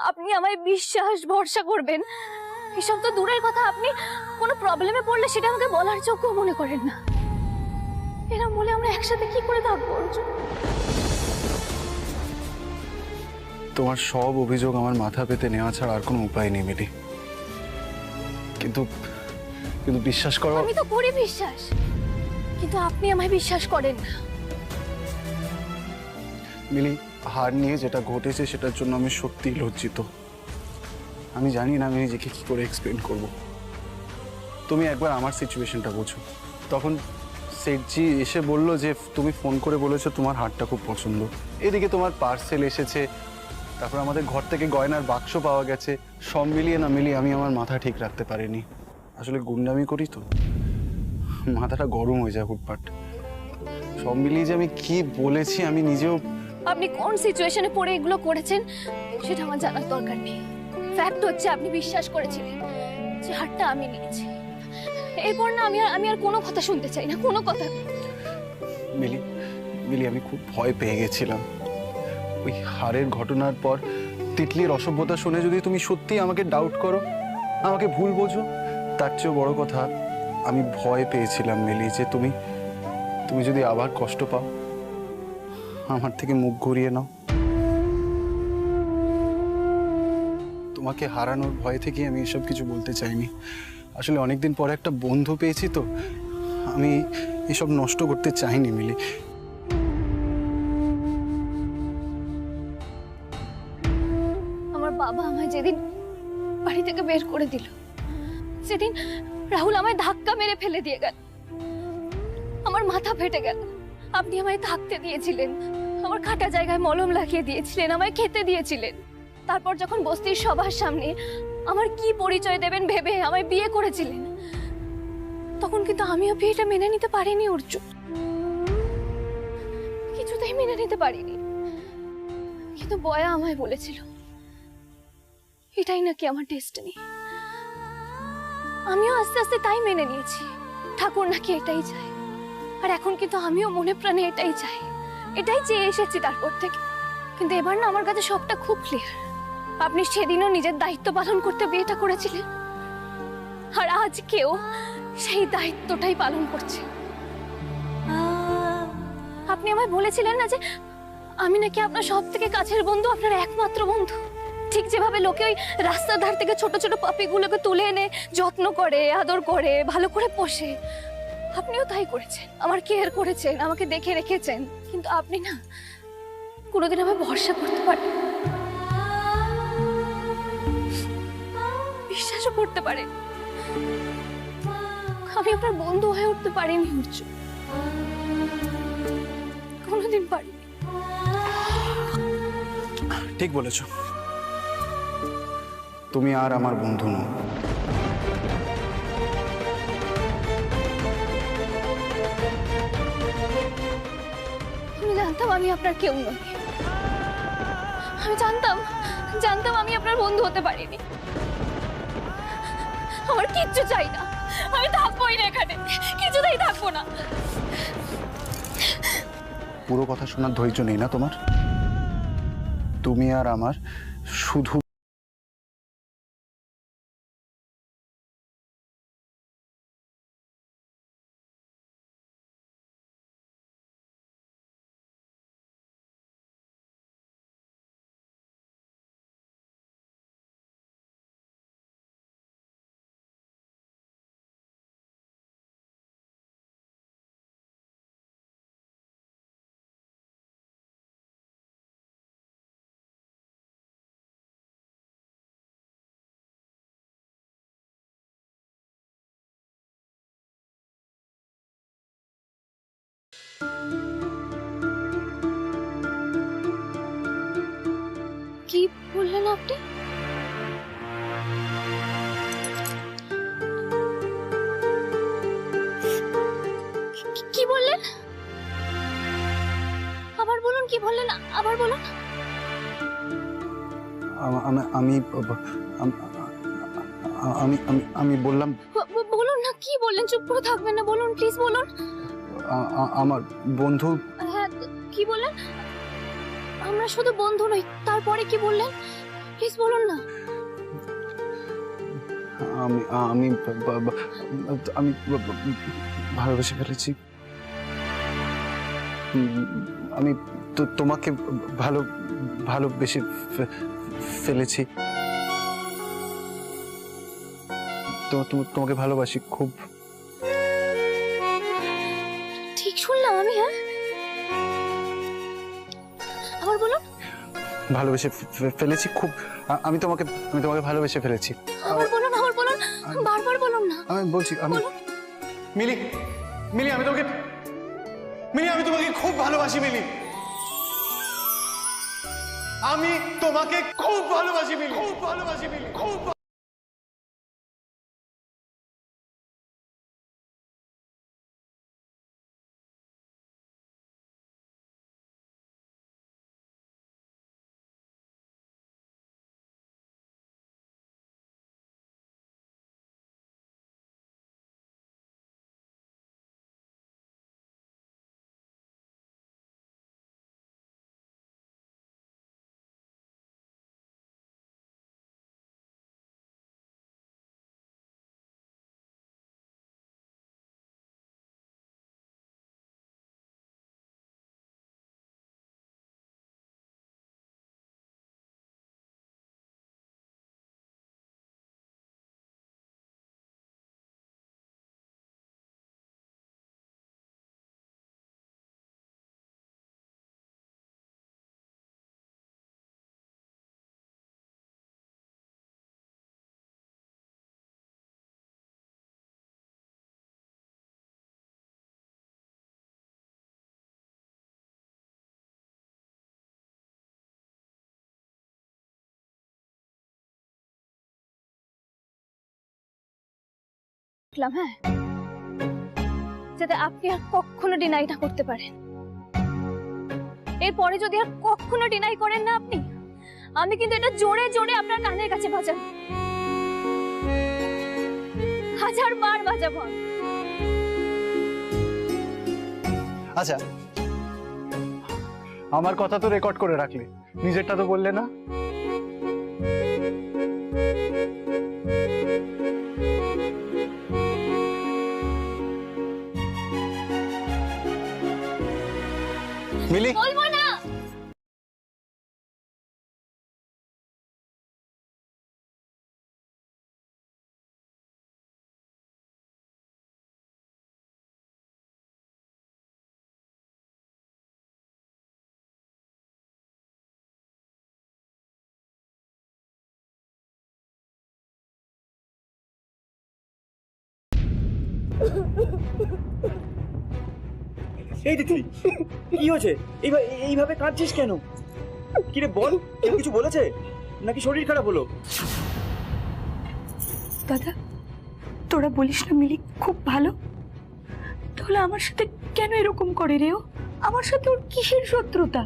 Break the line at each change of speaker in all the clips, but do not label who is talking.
আপনি আমায় বিশ্বাস ভরসা করবেন এসব তো দূরের কথা, আপনি কোনো প্রবলেমে পড়লে সেটা আমাকে বলার যোগ্য মনে করেন না। এরকম বলে আমরা একসাথে কি করে থাকবো অর্জুন?
তোমার সব অভিযোগ আমার মাথা পেতে নেওয়া ছাড়া আর কোনো উপায় নেই মিলি। কিন্তু কিন্তু বিশ্বাস করো,
আমি তো করি বিশ্বাস, কিন্তু আপনি আমায় বিশ্বাস করেন না।
মিলি, হার নিয়ে যেটা ঘটেছে সেটার জন্য আমি সত্যিই লজ্জিত। আমি জানি না আমি নিজেকে কি করে এক্সপ্লেন করব। তুমি একবার আমার সিচুয়েশনটা বোঝো। তখন সেটজি এসে বলল যে তুমি ফোন করে বলেছো তোমার হারটা খুব পছন্দ, এদিকে তোমার পার্সেল এসেছে, তারপর আমাদের ঘর থেকে গয়নার বাক্স পাওয়া গেছে। সব মিলিয়ে না মিলিয়ে আমি আমার মাথা ঠিক রাখতে পারিনি। আসলে গুন্ডামি করি তো, মাথাটা গরম হয়ে যায় হুটপাট। সব মিলিয়ে যে আমি কি বলেছি আমি নিজেও।
আপনি কোন সিচুয়েশনে পড়ে এগুলো করেছেন সেটা আমার জানার দরকার নেই। ফ্যাক্ট হচ্ছে আপনি বিশ্বাস করেছিলেন যে হারটা আমি নিয়েছি। এরপর না আমি আর কোনো কথা শুনতে চাই না, কোনো কথা।
মিলি মিলি আমি খুব ভয় পেয়ে গেছিলাম ওই হারের ঘটনার পর। তিতলির অসভ্যতা শুনে যদি তুমি সত্যি আমাকে ডাউট করো, আমাকে ভুল বোঝো, তার চেয়েও বড় কথা আমি ভয় পেয়েছিলাম মিলি যে তুমি তুমি যদি আবার কষ্ট পাও, আমার থেকে মুখ ঘুরিয়ে নাও। তোমাকে হারানোর ভয় থেকে আমি এসব কিছু বলতে চাইনি। আসলে অনেকদিন পরে একটা বন্ধু পেয়েছি তো, আমি এসব নষ্ট করতে চাইনি মিলি।
আমার বাবা আমায় যেদিন বাড়ি থেকে বের করে দিল, সেদিন রাহুল আমায় ধাক্কা মেরে ফেলে দিয়ে গেল, আমার মাথা ফেটে গেল। আপনি আমায় থাকতে দিয়েছিলেন, আমার কাটা জায়গায় মলম লাগিয়ে দিয়েছিলেন, আমায় খেতে দিয়েছিলেন। তারপর যখন বস্তির সবার সামনে আমার কি পরিচয় দেবেন ভেবে আমায় বিয়ে করেছিলেন, তখন কিন্তু আমিও বিয়েটা মেনে নিতে পারিনি অর্জুন, কিছুতেই মেনে নিতে পারিনি। কিন্তু বয়া আমায় বলেছিল এটাই নাকি আমার ডেস্টিনি। আমিও আস্তে আস্তে তাই মেনে নিয়েছি, ঠাকুর নাকি এটাই চায়। আর এখন কিন্তু আমিও মনে প্রাণে এটাই চাই, এটাই চেয়ে এসেছি তারপর থেকে। কিন্তু এবার না আমার কাছে সবটা খুব ক্লিয়ার। আপনি সেদিনও নিজের দায়িত্ব পালন করতে বিয়েটা করেছিলেন, আর আজকেও সেই দায়িত্বটাই পালন করছে। আপনি আমায় বলেছিলেন না যে আমি নাকি আপনার সব থেকে কাছের বন্ধু, আপনার একমাত্র বন্ধু। ঠিক যেভাবে লোকে ওই রাস্তার ধার থেকে ছোট ছোট পাপিগুলোকে তুলে এনে যত্ন করে, আদর করে, ভালো করে পোষে, আপনিও তাই করেছেন, আমার কেয়ার করেছেন, আমাকে দেখে রেখেছেন। কিন্তু আপনি না কোনোদিন আমায় ভরসা করতে পারেন, বিশ্বাসও করতে পারেন। আমি আপনার বন্ধু হয়ে উঠতে পারিনি অর্জুন, কোনোদিন পারিনি।
ঠিক বলেছ, তুমি আর আমার বন্ধু নও।
আমি জানতাম আমি আপনার কেউ নই, আমি জানতাম আমি আপনার বন্ধু হতে পারিনি। আমার কিচ্ছু চাই না, আমি থাকবোই না এখানে, কিছুতেই থাকবো না।
পুরো কথা শোনার ধৈর্য নেই না তোমার? তুমি আর আমার শুধু
কি বললেন আপনি? কি বললেন? আবার বলুন, কি বললেন? আবার বলুন।
আমি আমি আমি বললাম
বলুন না, কি বললেন? চুপ করে থাকবেন না, বলুন প্লিজ বলুন।
আমার বন্ধু।
হ্যাঁ, কি বললেন? আমরা শুধু বন্ধু নই, তারপরে কি বললেন? প্লিজ বলুন না।
আমি আমি আমি ভালোবেসে ফেলেছি। আমি তোমাকে ভালোবেসে ফেলেছি। তোমাকে ভালোবাসি খুব।
ঠিক শুনলাম আমি? হ্যাঁ, আবার বলুন।
ভালোবেসে ফেলেছি খুব। আমি তোমাকে ভালোবেসে ফেলেছি।
আবার বলুন, আবার বলুন, বারবার বলুন না।
আমি বলছি, আমি
মিলি, মিলি আমি তোমাকে খুব ভালোবাসি মিলি। আমি তোমাকে খুব ভালোবাসি মিলি, খুব ভালোবাসি মিলি, খুব।
হ্যাঁ, যাতে আপনি আর কখনো ডিনাই না করতে পারেন। এরপরে যদি আর কখনো ডিনাই করেন না আপনি, আমি কিন্তু এটা জোরে জোরে আপনার কানের কাছে বাজাবো, 1000 বার বাজাবো।
আচ্ছা, আমার কথা তো রেকর্ড করে রাখলে, নিজেরটা তো বললে না। মিলি,
বলবো না।
এই তিতলি, কি হয়েছে? এইভাবে কাঁদছিস কেন? কিরে বল, কেউ কিছু বলেছে নাকি শরীর খারাপ হলো?
দাদা, তোরা বলিস না মিলি খুব ভালো, তাহলে আমার সাথে কেন এরকম করে রে? ও আমার সাথে ওর কিসের শত্রুতা?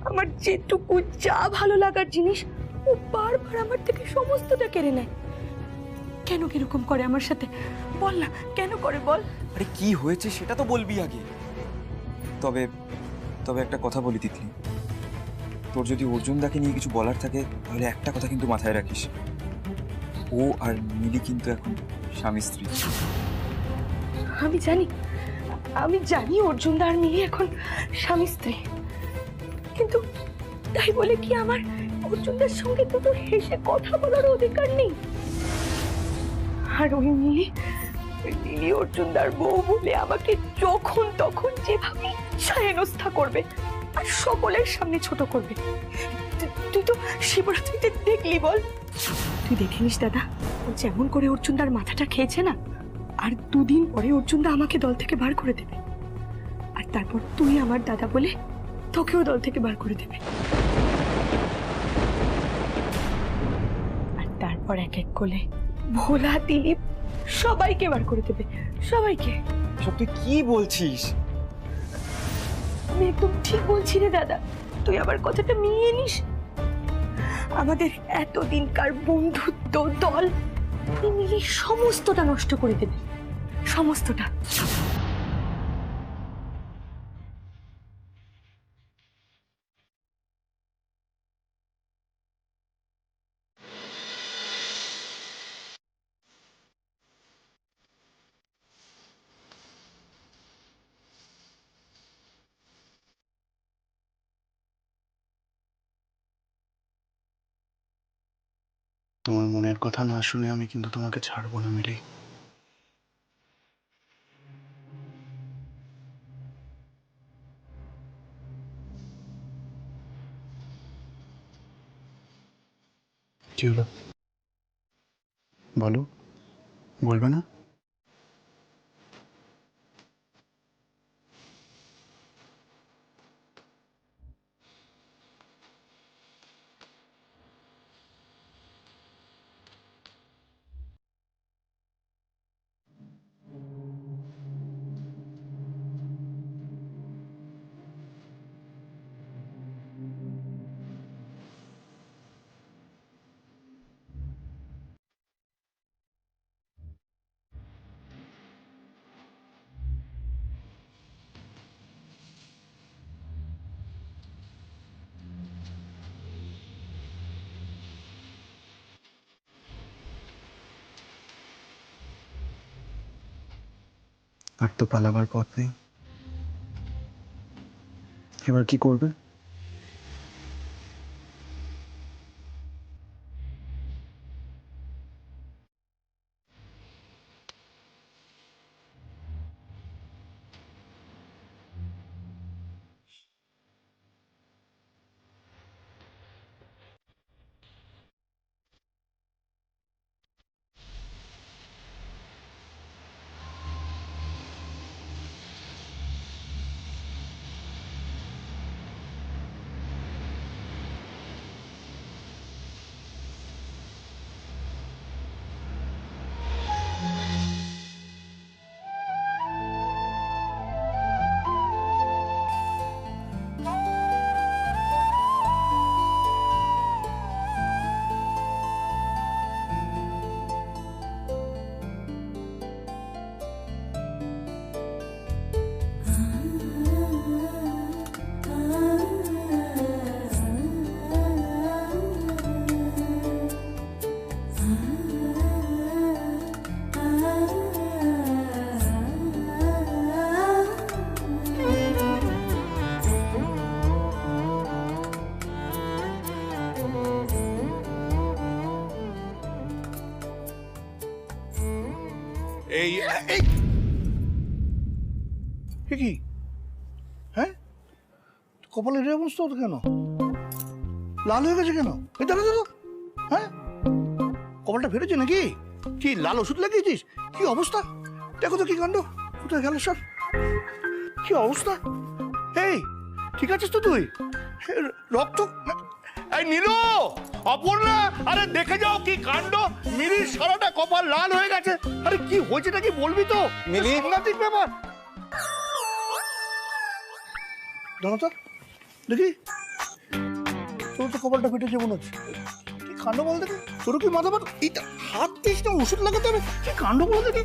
আমার যেটুকু যা ভালো লাগার জিনিস ও বারবার আমার থেকে সমস্তটা কেড়ে নেয়। কেন কিরকম করে আমার সাথে? বল না, কেন করে বল।
আরে কি হয়েছে সেটা তো বলবি আগে। তবে তবে একটা কথা বলি তিতলি, তোর যদি অর্জুনদাকে নিয়ে কিছু বলার থাকে তাহলে একটা কথা কিন্তু মাথায় রাখিস, ও আর মিলি কিন্তু এখন স্বামী স্ত্রী।
আমি জানি অর্জুনদা আর মিলি এখন স্বামী স্ত্রী, কিন্তু তাই বলে কি আমার অর্জুনদার সঙ্গে তো তোর হেসে কথা বলার অধিকার নেই? আর ওই মিলি অর্জুনদার বউ বলে আমাকে যখন তখন যেভাবে ইচ্ছা হেনস্থা করবে আর সকলের সামনে ছোট করবে। তুই তো শিবরাত্রিতে দেখলি, বল তুই দেখেনিস দাদা, ও যেমন করে অর্জুনদার মাথাটা খেয়েছে না, আর 2 দিন পরে অর্জুনদা আমাকে দল থেকে বার করে দেবে, আর তারপর তুই আমার দাদা বলে তোকেও দল থেকে বার করে দেবে, আর তারপর এক এক করে ভোলা দিলীপ সবাইকে বার করে দেবে, সবাইকে।
সব তুই কি বলছিস?
আমি একদম ঠিক বলছি রে দাদা, তুই আমার কথাটা মিলিয়ে নিস। আমাদের এতদিনকার বন্ধুত্ব দল মিলে সমস্তটা নষ্ট করে দেবে, সমস্তটা।
তোমার মনের কথা না শুনে আমি কিন্তু তোমাকে ছাড়বো না মিলি। কি হলো বলো, বলবে না? আর তো পালাবার পথ নেই, এবার কি করবে?
এই এই এ কি? হ্যাঁ, কপালের এই অবস্থা ওর কেন? লাল হয়ে গেছে কেন? এই দাঁড়া দাঁড়া, হ্যাঁ কপালটা ফেটেছে নাকি? কি লাল ওষুধ লাগিয়েছিস? কি অবস্থা দেখো তো, কি কাণ্ড! কোথায় গেল সব? কি অবস্থা? এই ঠিক আছিস তো তুই? রক্ত! এই নীলু, অপর্ণা, আরে দেখে যাও কি কাণ্ড! মিলির সারাটা কপাল লাল হয়ে গেছে। আরে কি হয়েছে নাকি বলবি তো? মিলি, সাংঘাতিক ব্যাপার। জানো তো দেখি, তোর তো কপালটা ফেটেছে মনে হচ্ছে। কি কাণ্ড বল দেখি, তোর কি মাথা ব্যথা? এইটা হাত দিস না, ওষুধ লাগাতে হবে। কি কাণ্ড বল দেখি,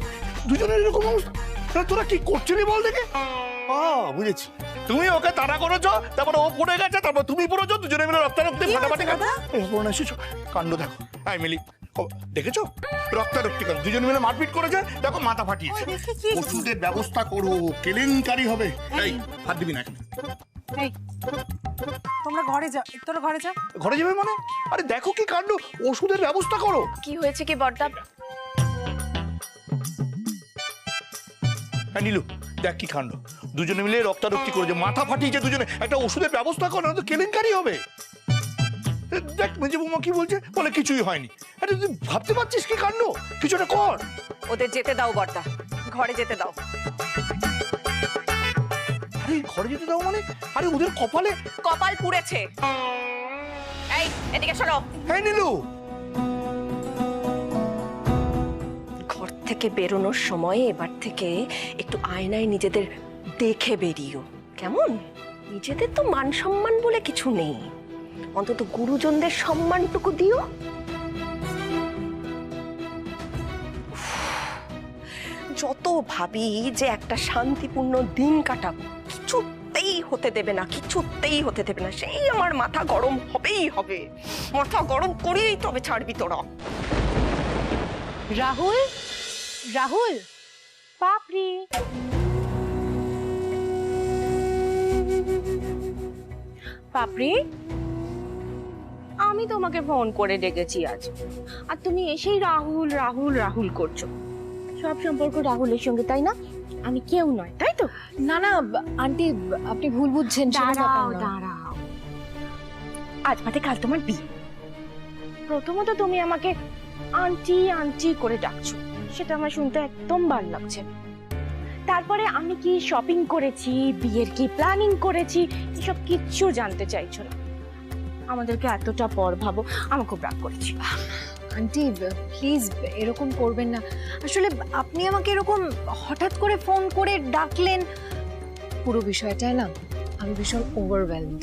দুজনের এরকম অবস্থা। তোরা কি করছিলি বল দেখি? বুঝেছি, তুমি ওকে তাড়া করেছো, তারপর ও পড়ে গেছে, তারপর তুমি পড়েছো, দুজনে মিলে রক্তারক্তি ফাটাফাটি এসেছো। কাণ্ড দেখো। আই মিলি, দেখেছো রক্তারক্তি করে দুজনে মিলে মারপিট করেছে, দেখো মাথা ফাটিয়েছে। ওষুধের ব্যবস্থা করো, কেলেঙ্কারি হবে। এই হাত দিবি না এখানে।
এই তোমরা ঘরে যাও, তোরা ঘরে যাও।
ঘরে যাবে মানে? আরে দেখো কি কাণ্ড, ওষুধের ব্যবস্থা করো।
কি হয়েছে কি বড়দা?
হ্যাঁ নীলু, দেখ কি কাণ্ড, দুজনে মিলে রক্তারক্তি করেছে, মাথা ফাটিয়েছে দুজনে। একটা ওষুধের ব্যবস্থা করো, না তো কেলেঙ্কারি হবে। দেখ মেজে বৌমা কি বলছে, বলে কিছুই হয়নি। আরে তুই ভাবতে পারছিস কি কাণ্ড? কিছুটা কর।
ওদের যেতে দাও বড়দা, ঘরে যেতে দাও।
আরে ঘরে যেতে দাও মানে? আরে ওদের কপালে
কপাল পুড়েছে। এই এদিকে শোনো।
হ্যাঁ নীলু,
ঘর থেকে বেরোনোর সময় এবার থেকে একটু আয়নায় নিজেদের দেখে বেরিও, কেমন? নিজেদের তো মান সম্মান বলে কিছু নেই, অন্তত গুরুজনদের সম্মানটুকু দিও। যত ভাবি যে একটা শান্তিপূর্ণ দিন কাটাবো, কিছুতেই হতে দেবে না, কিছুতেই হতে দেবে না। সেই আমার মাথা গরম হবেই হবে, মাথা গরম করেই তবে ছাড়বি তোরা।
রাহুল, রাহুল, পাপড়ি। পাপড়ি,
আমি তোমাকে ফোন করে ডেকেছি আজ, আর তুমি এসেই রাহুল রাহুল রাহুল করছো। সব সম্পর্ক রাহুলের সঙ্গে, তাই না? আমি কেউ নয়, তাই তো?
না না আন্টি, আপনি ভুল বুঝছেন।
দাঁড়াও দাঁড়াও, আজ বাদে কাল তোমার বিয়ে। প্রথমত তুমি আমাকে আন্টি আন্টি করে ডাকছো, সেটা আমার শুনতে একদম ভালো লাগছে। তারপরে আমি কি শপিং করেছি, বিয়ের কি প্ল্যানিং করেছি, এসব কিচ্ছু জানতে চাইছো না। আমাদেরকে এতটা পর ভাবো, আমার খুব রাগ করেছি।
আন্টি প্লিজ এরকম করবেন না। আসলে আপনি আমাকে এরকম হঠাৎ করে ফোন করে ডাকলেন, পুরো বিষয়টায় না আমি ভীষণ ওভারওয়েলমড।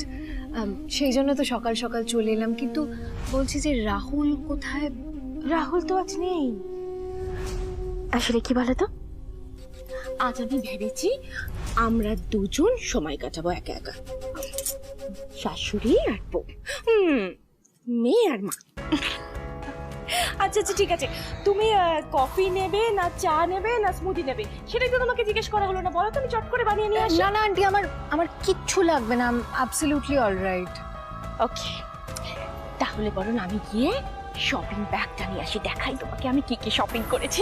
সেই জন্য তো সকাল সকাল চলে এলাম। কিন্তু বলছি যে রাহুল কোথায়?
রাহুল তো আজ নেই। আসলে কি বলতো, আজ আমি ভেবেছি আমরা দুজন সময় কাটাবো একা একা, শাশুড়ি আর বউ, মেয়ে আর মা। আচ্ছা আচ্ছা ঠিক আছে, তুমি কফি নেবে না চা নেবে না স্মুদি নেবে, সেটাই তো তোমাকে জিজ্ঞেস করা হলো না। বলো, তুমি চট করে বানিয়ে নিয়ে আসো।
না না আন্টি, আমার কিচ্ছু লাগবে না, অ্যাবসলিউটলি অলরাইট।
ওকে, তাহলে বরং আমি গিয়ে শপিং ব্যাগটা নিয়ে আসি, দেখাই তোমাকে আমি কি কি শপিং করেছি।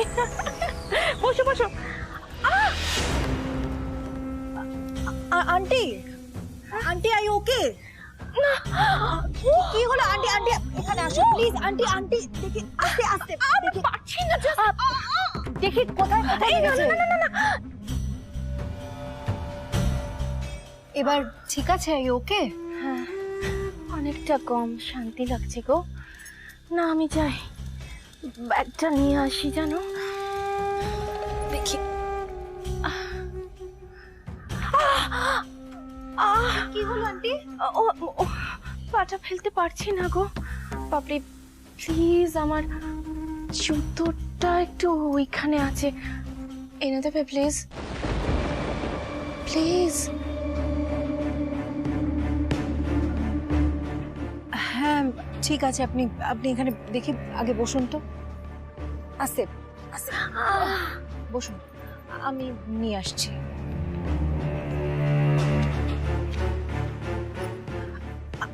বসো বসো।
আন্টি আন্টি আই ওকে? না কি হলো আন্টি? আন্টি এখানে আসো প্লিজ। আন্টি আন্টি দেখি, আস্তে আস্তে দেখি,
পারছি না,
দেখি কোথায় কোথায় গেছে। এবার ঠিক আছে? আই ওকে?
হ্যাঁ, অনেকটা কম শান্তি লাগছে গো। না আমি যাই, ব্যাগটা নিয়ে আসি। জানো,
দেখি কি হলো আন্টি?
ও ও, পাটা ফেলতে পারছি না গো। বাপরে, প্লিজ আমার জুতোটা একটু ওইখানে আছে, এনে দেবে প্লিজ প্লিজ।
হ্যাঁ ঠিক আছে, আপনি এখানে দেখি আগে বসুন তো। আস্তে আস্তে বসুন, আমি নিয়ে আসছি।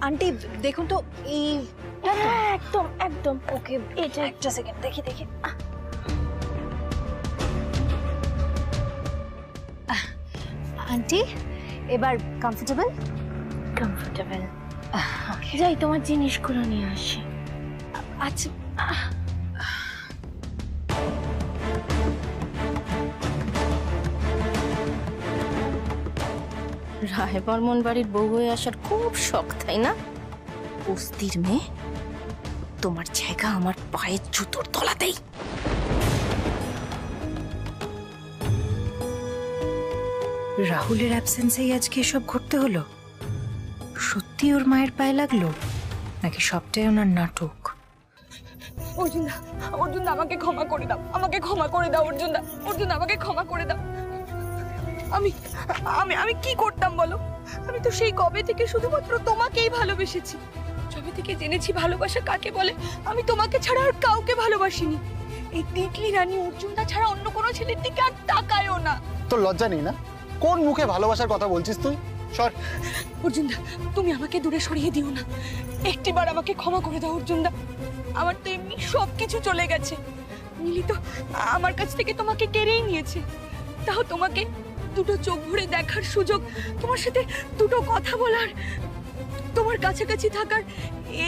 আন্টি দেখুন তো, এই
হ্যাঁ একদম একদম।
ওকে, এটা একটা সেকেন্ড দেখি দেখি। আন্টি এবার কমফোর্টেবল?
কমফোর্টেবল। যাই তোমার জিনিসগুলো নিয়ে আসি।
আচ্ছা
রায় বর্মন বাড়ির বউ হয়ে আসার খুব শখ, তাই না? বস্তির মেয়ে, তোমার জায়গা আমার পায়ের জুতোর তলাতেই।
রাহুলের অ্যাবসেন্সেই আজকে এসব ঘটতে হলো? সত্যি ওর মায়ের পায়ে লাগলো, নাকি সবটাই ওনার নাটক?
অর্জুনদা, অর্জুনদা আমাকে ক্ষমা করে দাও, আমাকে ক্ষমা করে দাও অর্জুনদা, অর্জুনদা আমাকে ক্ষমা করে দাও। আমি আমি আমি কি করতাম বলো? আমি তো সেই কবে থেকে শুধুমাত্র তোমাকেই ভালোবেসেছি। যবে থেকে জেনেছি ভালোবাসা কাকে বলে, আমি তোমাকে ছাড়া আর কাউকে ভালোবাসিনি। এই তিতলি রানী অর্জুনদা ছাড়া অন্য কোনো ছেলের দিকে আর তাকায়ও না।
তোর লজ্জা নেই না? কোন মুখে ভালোবাসার কথা বলছিস তুই? সর।
অর্জুনদা, তুমি আমাকে দূরে সরিয়ে দিও না, একটিবার আমাকে ক্ষমা করে দাও অর্জুনদা। আমার তো এমনি সবকিছু চলে গেছে, মিলি তো আমার কাছ থেকে তোমাকে কেড়েই নিয়েছে। তাও তোমাকে দুটো চোখ ভরে দেখার সুযোগ, তোমার সাথে দুটো কথা বলার, তোমার কাছাকাছি থাকার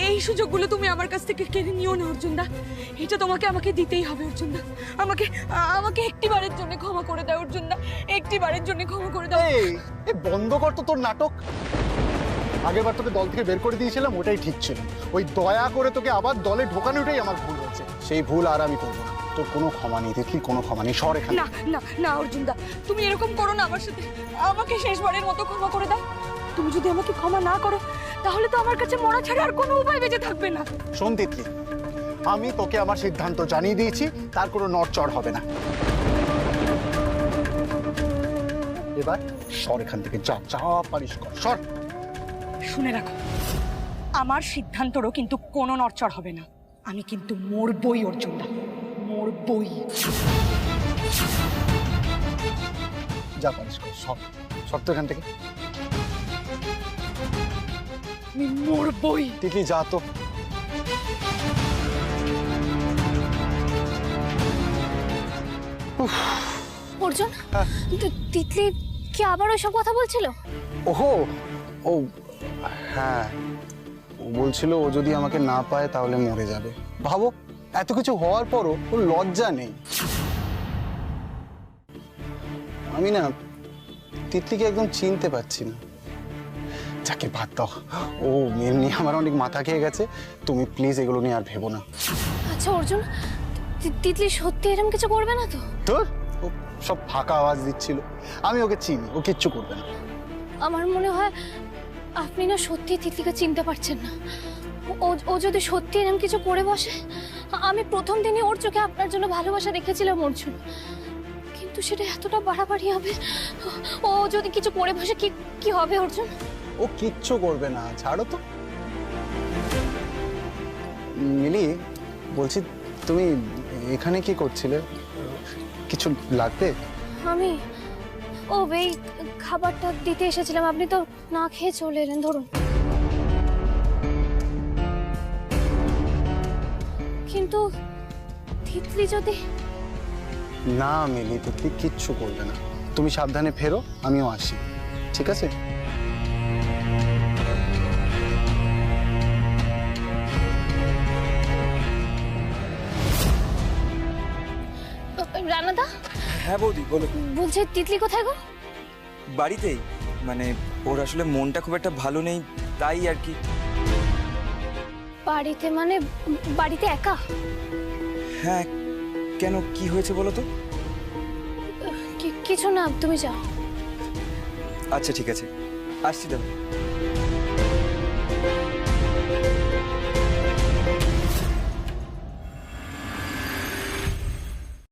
এই সুযোগগুলো তুমি আমার কাছ থেকে কেড়ে নিও না অর্জুনদা। এটা তোমাকে আমাকে দিতেই হবে অর্জুনদা। আমাকে আমাকে একটিবারের জন্য ক্ষমা করে দাও অর্জুনদা, একটিবারের জন্য ক্ষমা করে দাও।
এই বন্ধ কর তো তোর নাটক। আগেরবার তোকে দল থেকে বের করে দিয়েছিলাম, ওটাই ঠিক ছিল। ওই দয়া করে তোকে আবার দলে ঢোকানোটাই আমার ভুল হয়েছে। সেই ভুল আর আমি করবো না। তোর কোনো ক্ষমা নেই দেখি, কোনো ক্ষমা নেই। সর এখানে।
না না না অর্জুনদা, তুমি এরকম করো না আমার সাথে। আমাকে শেষবারের মতো ক্ষমা করে দাও। তুমি যদি আমাকে ক্ষমা না করো, তাহলে তো আমার কাছে মরা ছাড়া আর কোনো উপায় বেঁচে থাকবে না।
শোন তিতলি, আমি তোকে আমার সিদ্ধান্ত জানিয়ে দিয়েছি, তার কোনো নড়চড় হবে না। এবার সর এখান থেকে, যা যা পারিস কর, সর।
শুনে রাখো, আমার সিদ্ধান্তরও কিন্তু কোনো নড়চড় হবে না। আমি কিন্তু মরবই অর্জুনদা, মরবই।
যা পারিস কর, সর। সর তো এখান থেকে।
আমি মরবই।
তিতলি যা তো,
অর্জুন, তিতলি কি আবার ওইসব কথা বলছিল?
ওহো, ও হ্যাঁ, ও বলছিল ও যদি আমাকে না পায় তাহলে মরে যাবে। ভাবো, এত কিছু হওয়ার পরও ওর লজ্জা নেই। আমি না তিতলিকে একদম চিনতে পারছি না। যাকে বাদ দাও, ও এমনি আমার অনেক মাথা খেয়ে গেছে। তুমি প্লিজ এগুলো নিয়ে আর ভেবো না।
আচ্ছা অর্জুন, তিতলি সত্যি এরকম কিছু করবে না তো?
তোর ও সব ফাঁকা আওয়াজ দিচ্ছিল। আমি ওকে চিনি, ও কিচ্ছু করবে না।
আমার মনে হয় আপনি না সত্যি তিতলিকে চিনতে পারছেন না। ও যদি সত্যি এরকম কিছু করে বসে, আমি প্রথম দিনই ওর চোখে আপনার জন্য ভালোবাসা দেখেছিলাম অর্জুন, কিন্তু সেটা এতটা বাড়াবাড়ি হবে। ও যদি কিছু করে বসে কি কি হবে অর্জুন?
ও কিচ্ছু করবে না, ছাড়ো তো। মিলি, বলছি তুমি এখানে কি করছিলে? কিছু লাগবে?
আমি এই খাবারটা দিতে এসেছিলাম, আপনি তো না খেয়ে চলে এলেন। ধরুন। কিন্তু তিতলি যদি...
না মিলি, তিতলি কিচ্ছু করবে না। তুমি সাবধানে ফেরো, আমিও আসি, ঠিক আছে?
রানাদা,
হ্যাঁ বৌদি বলো।
বলছে তিতলি কোথায় গো?
বাড়িতেই, মানে ওর আসলে মনটা খুব একটা ভালো নেই, তাই আর কি।
বাড়িতে মানে বাড়িতে একা?
হ্যাঁ, কেন কি হয়েছে বলো তো?
কিছু না, তুমি যাও।
আচ্ছা ঠিক আছে, আসছি দাদা।